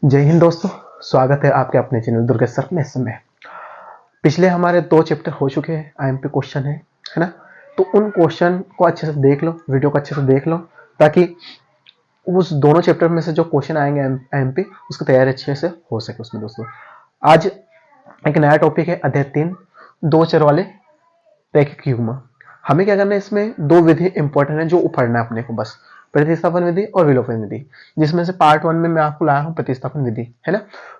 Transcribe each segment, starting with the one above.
जय हिंद दोस्तों, स्वागत है आपके अपने चैनल दुर्गेश सर में। समय पिछले हमारे 2 चैप्टर हो चुके हैं, आईएमपी क्वेश्चन है ना। तो उन क्वेश्चन को अच्छे से देख लो, वीडियो को अच्छे से देख लो, ताकि उस दोनों चैप्टर में से जो क्वेश्चन आएंगे आईएमपी उसकी तैयारी अच्छे से हो सके उसमें। दोस्तों आज एक नया टॉपिक है, अध्याय 3, 2 चर वाले रैखिक युग्म। हमें क्या करना है, इसमें 2 विधि इंपॉर्टेंट है जो पढ़ना है अपने को, बस प्रतिस्थापन विधि और विलोपन विधि, जिसमें से पार्ट 1 में मैं आपको लाया हूं प्रतिस्थापन विधि, है ना।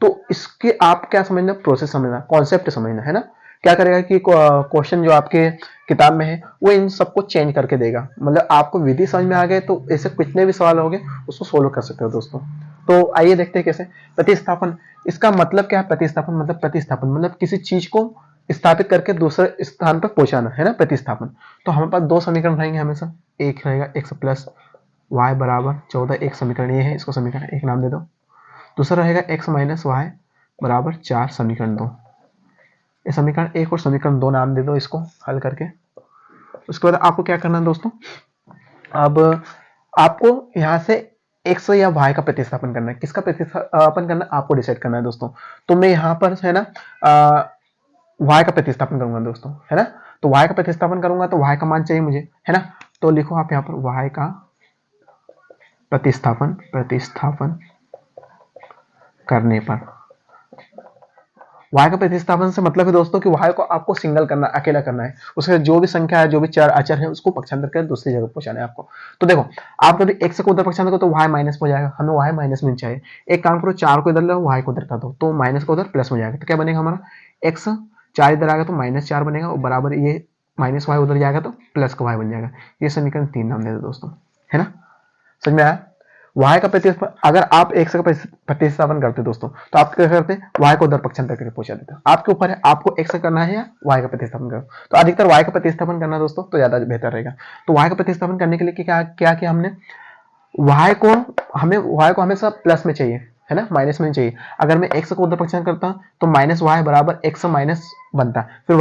तो इसके आप क्या समझना, प्रोसेस समझना, कॉन्सेप्ट समझना, है ना। क्या करेगा कि क्वेश्चन जो आपके किताब में है वो इन सबको चेंज करके देगा। मतलब आपको विधि समझ में आ गए तो ऐसे कितने भी सवाल होंगे उसको सोल्व कर सकते हो दोस्तों। तो आइए देखते हैं कैसे। प्रतिस्थापन, इसका मतलब क्या है? प्रतिस्थापन मतलब प्रतिस्थापन किसी चीज को स्थापित करके दूसरे स्थान पर पहुंचाना, है ना, प्रतिस्थापन। तो हमारे पास 2 समीकरण रहेंगे हमेशा। एक रहेगा x प्लस वाई बराबर 14, एक समीकरण ये है, इसको समीकरण 1 नाम दे दो। दूसरा रहेगा x माइनस वाई बराबर 4, समीकरण 2। ये समीकरण 1 और समीकरण 2 नाम दे दो इसको हल करके। उसके बाद आपको क्या करना है दोस्तों, अब आपको यहाँ से x या y का प्रतिस्थापन करना है। किसका प्रतिस्थापन करना है आपको डिसाइड करना है दोस्तों। तो मैं यहाँ पर है ना y का प्रतिस्थापन करूंगा दोस्तों, है ना। तो y का प्रतिस्थापन करूंगा तो y का मान चाहिए मुझे, है ना। तो लिखो आप यहाँ पर y का प्रतिस्थापन करने पर, y का प्रतिस्थापन से मतलब है दोस्तों कि y को आपको सिंगल करना, अकेला करना है। उसके जो भी संख्या है, जो भी चर अचर है, उसको पक्षांतर कर दूसरी जगह पहुंचाना है आपको। तो देखो, आप कभी x को उधर पक्षांतर करो तो y माइनस में हो जाएगा, हमें y माइनस में चाहिए। एक काम करो, 4 को इधर लो, y को उधर कर दो, तो माइनस को उधर प्लस में जाएगा। तो क्या बनेगा हमारा, x 4 इधर आएगा तो -4 बनेगा, और बराबर ये माइनस y उधर जाएगा तो प्लस का y बन जाएगा। ये समीकरण 3 नाम दे दो दोस्तों, है ना। समझ में आया। y का प्रतिस्थापन, अगर आप x का प्रतिस्थापन करते दोस्तों तो आप क्या करते, y को उधर पक्षांतर करके पहुंचा देते। आपके ऊपर है, आपको x करना है या y का प्रतिस्थापन करना। तो अधिकतर y का प्रतिस्थापन करना दोस्तों तो ज्यादा बेहतर रहेगा। तो y का प्रतिस्थापन करने के लिए क्या क्या किया हमने, y को हमेशा प्लस में चाहिए, है ना, माइनस में नहीं चाहिए। अगर मैं x को उधर पक्षांतर करता तो माइनस वाई बराबर x माइनस बनता, फिर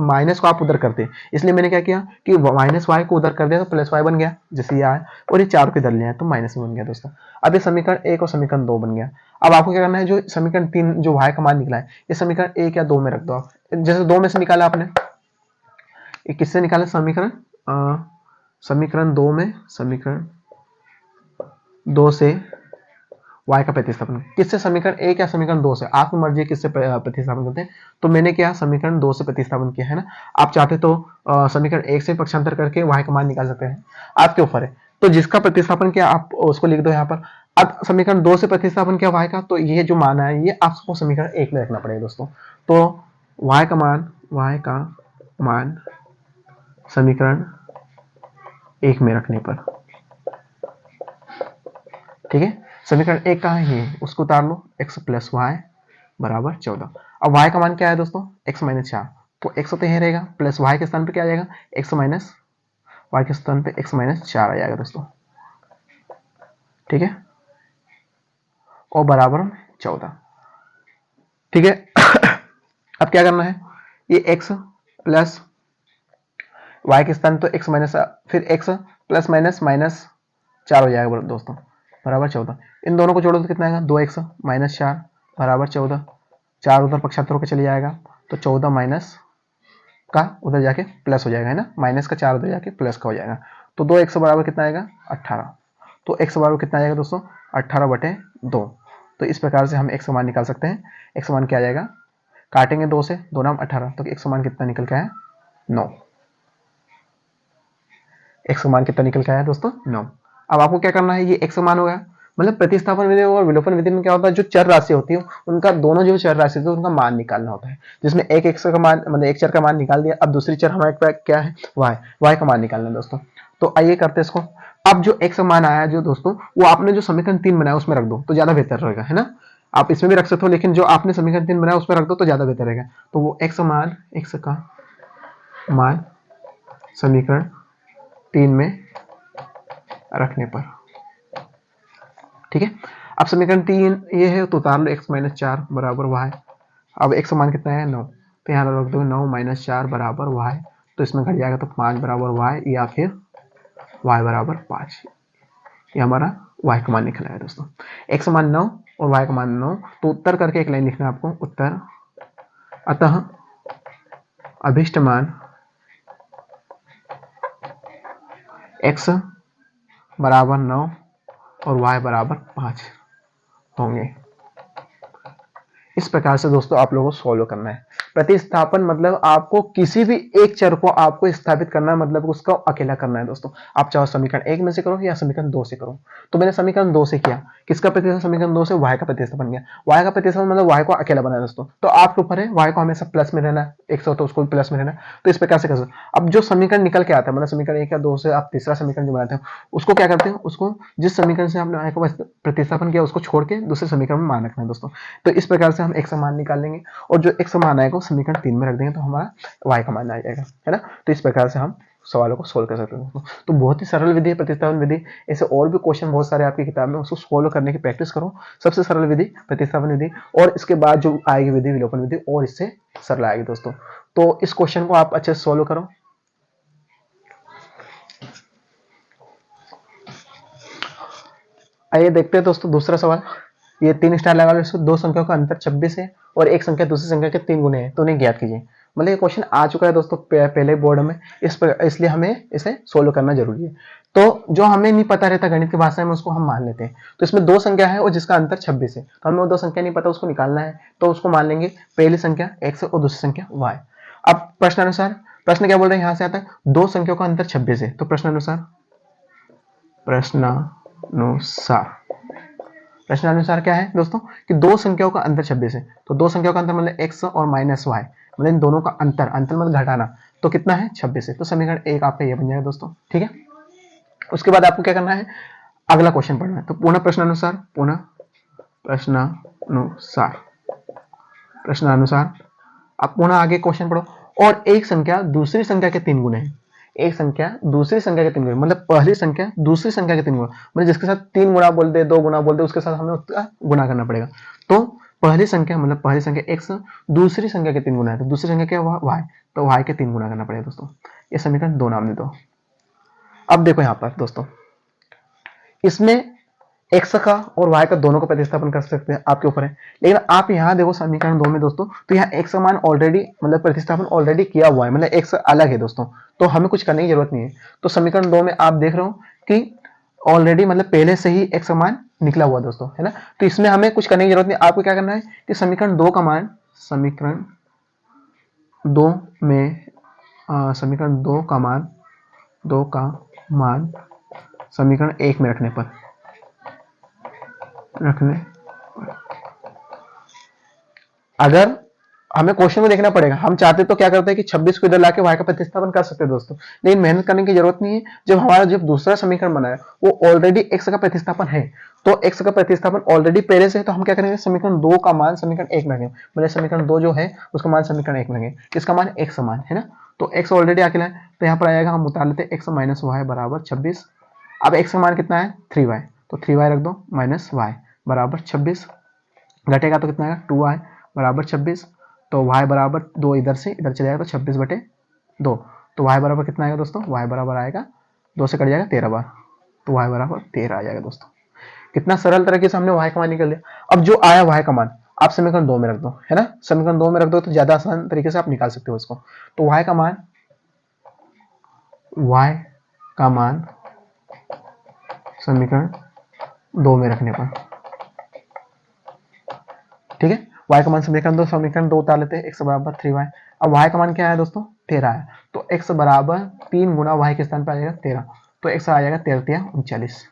माइनस को आप उधर करते। इसलिए मैंने क्या किया कि माइनस वाई को उधर कर दिया तो प्लस वाई बन गया, जैसे ये आया, और ये 4 को इधर ले आया तो माइनस में बन गया दोस्तों। अब ये समीकरण 1 और समीकरण 2 बन गया। अब आपको क्या करना है, जो समीकरण 3 जो y का मान निकला है, ये समीकरण 1 या 2 में रख दो आप। जैसे 2 में से निकाला आपने, ये किससे निकाला समीकरण, समीकरण 2 में, समीकरण 2 से y का प्रतिस्थापन किससे, समीकरण 1 या समीकरण 2 से, आपकी मर्जी किससे प्रतिस्थापन करते हैं। तो मैंने क्या समीकरण 2 से प्रतिस्थापन किया, है ना। आप चाहते तो समीकरण 1 से पक्षांतर करके y का मान निकाल सकते हैं, आपके ऊपर है। तो जिसका प्रतिस्थापन किया आप उसको लिख दो यहाँ पर। अब समीकरण 2 से प्रतिस्थापन किया y का, तो ये जो मान है ये आपको समीकरण 1 में रखना पड़ेगा दोस्तों। तो y का मान समीकरण 1 में रखने पर, ठीक है। समीकरण 1 कहाँ है, ये उसको उतार लो, x प्लस वाई बराबर 14। अब y का मान क्या है दोस्तों, x माइनस 4। तो x तो यही रहेगा, प्लस y के स्थान पे क्या आ जाएगा, x माइनस वाई के स्थान पे x माइनस 4 आ जाएगा दोस्तों, ठीक है, और बराबर 14, ठीक है। अब क्या करना है, ये x प्लस वाई के स्थान तो x माइनस, फिर x प्लस माइनस माइनस 4 हो जाएगा दोस्तों, बराबर 14। इन दोनों को जोड़ो तो कितना आएगा, 2x माइनस 4 बराबर 14। 4 उधर पक्षांतर होकर चले जाएगा तो 14 माइनस का उधर जाके प्लस हो जाएगा, है ना, माइनस का 4 उधर जाके प्लस का हो जाएगा। तो 2x बराबर कितना आएगा, 18। तो x बराबर कितना आएगा दोस्तों, 18/2। तो इस प्रकार से हम x का मान निकाल सकते हैं। x का मान क्या आ जाएगा, काटेंगे 2 से, 2 नाम 18, तो x का मान कितना निकल के आया, 9। x का मान कितना निकल के आया दोस्तों, 9। अब आपको क्या करना है, ये x का मान होगा, मतलब प्रतिस्थापन विधि और विलोपन विधि में क्या होता है, जो चर राशि होती है उनका, दोनों जो चर राशि होती है उनका मान निकालना होता है। जिसमें एक x का मान, मतलब एक चर का मान निकाल दिया, अब दूसरी चर हमारे पास क्या है, y का मान निकालना है दोस्तों। तो आइए करते हैं इसको। अब जो x का मान आया जो दोस्तों, वो आपने जो समीकरण 3 बनाया उसमें रख दो तो ज्यादा बेहतर रहेगा, है ना। आप इसमें भी रख सकते हो, लेकिन जो आपने समीकरण 3 बनाया उसमें रख दो तो ज्यादा बेहतर रहेगा। तो वो x का मान समीकरण 3 में रखने पर, ठीक है। अब समीकरण 3 ये है तो उतार लो, x माइनस 4 बराबर y। अब x का मान कितना है, 9, तो यहाँ रख दो 9 माइनस 4 बराबर y। तो इसमें घट जाएगा तो 5 बराबर y, या फिर y बराबर 5। ये हमारा y का मान निकला है दोस्तों। x का मान 9, और y का मान 9, तो उत्तर करके एक लाइन लिखना है आपको, उत्तर अतः अभिष्ट मान x बराबर 9 और y बराबर 5 होंगे। इस प्रकार से दोस्तों आप लोगों को सॉल्व करना है। प्रतिस्थापन मतलब आपको किसी भी एक चर को आपको स्थापित करना है, मतलब उसका अकेला करना है दोस्तों। आप चाहे समीकरण 1 में से करो या समीकरण 2 से करो। तो मैंने समीकरण 2 से किया, किसका प्रतिस्थापन? समीकरण 2 से y का प्रतिस्थापन किया। y का प्रतिस्थापन मतलब y को अकेला बनाया दोस्तों। तो आपके ऊपर है, y को हमेशा प्लस में रहना है, 100 तो उसको प्लस में रहना है। तो इस प्रकार से कर सकते। अब जो समीकरण निकल के आता है, मतलब समीकरण 1 या 2 से आप तीसरा समीकरण जो बनाते हैं, उसको क्या करते हैं, उसको जिस समीकरण से आपने y का प्रतिस्थापन किया उसको छोड़ के दूसरे समीकरण में मान रखना है दोस्तों। तो इस प्रकार से हम x का मान निकाल लेंगे और जो x का मान आएगा वो समीकरण 3 में रख देंगे, तो हमारा y का मान आ जाएगा, है ना। तो इस प्रकार से हम सवालों को सोल्व कर सकते हैं। तो बहुत ही सरल विधि है प्रतिस्थापन विधि। ऐसे और भी क्वेश्चन बहुत सारे आपकी किताब में, उसको सोल्व करने की प्रैक्टिस करो। सबसे सरल विधि प्रतिस्थापन विधि, और इसके बाद जो आएगी विधि विलोपन विधि, और इससे सरल आएगी दोस्तों। तो इस क्वेश्चन को आप अच्छे से सोल्व करो। आइए देखते हैं दोस्तों दूसरा सवाल। ये 3 स्टार लगा लो। दो संख्याओं का अंतर 26 है और एक संख्या दूसरी संख्या के 3 गुने हैं, तो उन्हें ज्ञात कीजिए। मतलब ये क्वेश्चन आ चुका है दोस्तों पहले बोर्ड में, इसलिए हमें इसे सोल्व करना जरूरी है। तो जो हमें नहीं पता रहता गणित की भाषा में, उसको हम मान लेते हैं। तो इसमें दो संख्या है और जिसका अंतर 26 है, तो हमें वो दो संख्या नहीं पता, उसको निकालना है। तो उसको मान लेंगे पहली संख्या x और दूसरी संख्या y। अब प्रश्नानुसार, प्रश्न क्या बोल रहे हैं, यहां से आता है दो संख्याओं का अंतर 26 है। तो प्रश्नानुसार प्रश्नानुसार क्या है दोस्तों कि दो संख्याओं का अंतर 26 है। तो दो संख्याओं का अंतर मतलब x और माइनस y, मतलब इन दोनों का अंतर, अंतर मतलब घटाना, तो कितना है 26 है। तो समीकरण 1 आपका ये बन जाएगा दोस्तों, ठीक है। उसके बाद आपको क्या करना है, अगला क्वेश्चन पढ़ना है। तो पुनः प्रश्नानुसार प्रश्नानुसार आप पुनः आगे क्वेश्चन पढ़ो। और एक संख्या दूसरी संख्या के 3 गुने है। एक संख्या दूसरी संख्या के 3 गुना, मतलब पहली संख्या दूसरी संख्या के 3 गुना, मतलब जिसके साथ 3 गुना बोल दे, 2 गुना बोल दे, उसके साथ हमें उसका गुना करना पड़ेगा। तो पहली संख्या मतलब पहली संख्या x, दूसरी संख्या के 3 गुना है, तो दूसरी संख्या क्या हुआ y, तो y के 3 गुना करना पड़ेगा दोस्तों। ये समीकरण 2 नाम दे दो। अब देखो यहाँ पर दोस्तों, इसमें x का और y का दोनों का प्रतिस्थापन कर सकते हैं, आपके ऊपर है। लेकिन आप यहाँ देखो समीकरण 2 में दोस्तों, तो यहाँ x का मान ऑलरेडी, मतलब प्रतिस्थापन ऑलरेडी किया हुआ है, मतलब x अलग है दोस्तों, तो हमें कुछ करने की जरूरत नहीं है। तो समीकरण 2 में आप देख रहे हो कि ऑलरेडी मतलब पहले से ही x का मान निकला हुआ दोस्तों, है ना। तो इसमें हमें कुछ करने की जरूरत नहीं। आपको क्या करना है कि समीकरण 2 का मान, समीकरण 2 में समीकरण 2 का मान समीकरण 1 में रखने अगर हमें क्वेश्चन में देखना पड़ेगा, हम चाहते तो क्या करते हैं कि 26 को इधर लाके y का प्रतिस्थापन कर सकते हैं दोस्तों, लेकिन मेहनत करने की जरूरत नहीं है। जब हमारा जब दूसरा समीकरण बना है वो ऑलरेडी x का प्रतिस्थापन है, तो x का प्रतिस्थापन ऑलरेडी पहले से है, तो हम क्या करेंगे समीकरण 2 का मान समीकरण 1 में रखेंगे, मतलब समीकरण 2 जो है उसका मान समीकरण 1 में रखेंगे, इसका मान x मान है ना। तो x ऑलरेडी अकेला है, तो यहाँ पर आएगा, हम उतार लेते हैं x माइनस वाई बराबर 26। अब x का मान कितना है 3y, तो 3y रख दो माइनस y बराबर 26, घटेगा तो कितना आएगा 2y बराबर 26। तो y बराबर 2 इधर से इधर चले जाएगा, तो 26/2। तो y बराबर कितना आएगा दोस्तों, y बराबर आएगा 2 से कट जाएगा 13 बार, तो y बराबर 13 आ जाएगा दोस्तों। कितना सरल तरीके से हमने y का मान निकल लिया। अब जो आया y का मान आप समीकरण 2 में रख दो, है ना, समीकरण 2 में रख दो तो ज्यादा आसान तरीके से आप निकाल सकते हो इसको। तो y का मान समीकरण 2 में रखने पर, ठीक है, y का मान समीकरण 2 उतार लेते हैं, x बराबर 3y। अब y का मान क्या है दोस्तों 13 है, तो x बराबर 3 गुना y के स्थान पर आ जाएगा 13, तो x आ जाएगा 13 39।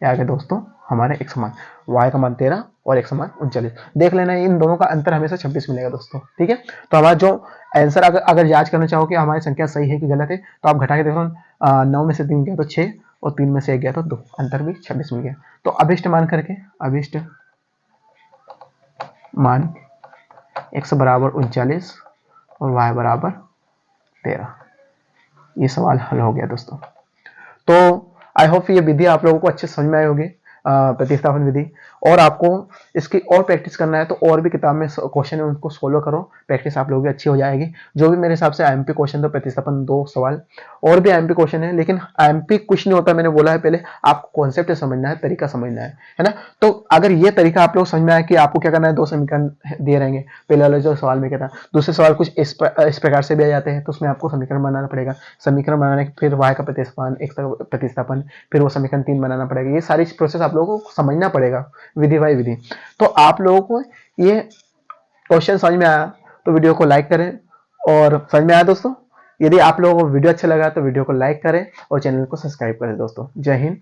क्या आ गया दोस्तों हमारे x मान, y का मान 13 और x मान 39। देख लेना इन दोनों का अंतर हमेशा 26 मिलेगा दोस्तों, ठीक है। तो हमारा जो आंसर अगर जांच करना चाहो कि हमारी संख्या सही है कि गलत है, तो आप घटा के देखो 9 में से 3 गया तो 6 और 3 में से 1 गया तो 2, अंतर भी 26 मिल गया। तो अभिष्ट मान करके, अभिष्ट मान x बराबर 39 और y बराबर 13, ये सवाल हल हो गया दोस्तों। तो आई होप ये विधि आप लोगों को अच्छे समझ में आई होगी। प्रतिस्थापन विधि। और आपको इसकी और प्रैक्टिस करना है तो और भी किताब में क्वेश्चन है उनको सोल्व करो, प्रैक्टिस आप लोगों की अच्छी हो जाएगी। जो भी मेरे हिसाब से आईएमपी क्वेश्चन तो प्रतिस्थापन 2 सवाल और भी आईएमपी क्वेश्चन है, लेकिन आईएमपी कुछ नहीं होता, मैंने बोला है पहले, आपको कॉन्सेप्ट समझना है, तरीका समझना है ना। तो अगर ये तरीका आप लोग समझ में आए कि आपको क्या करना है, 2 समीकरण दिए रहेंगे, पहले वाले जो सवाल में क्या था, दूसरे सवाल कुछ इस प्रकार से भी आ जाते हैं, तो उसमें आपको समीकरण बनाना पड़ेगा, समीकरण बनाने के फिर y का प्रतिस्थापन, x का प्रतिस्थापन, फिर वो समीकरण 3 बनाना पड़ेगा। ये सारी प्रोसेस आप लोगों को समझना पड़ेगा विधि बाई विधि। तो आप लोगों को ये क्वेश्चन समझ में आया तो वीडियो को लाइक करें, और समझ में आया दोस्तों, यदि आप लोगों को वीडियो अच्छा लगा तो वीडियो को लाइक करें और चैनल को सब्सक्राइब करें दोस्तों। जय हिंद।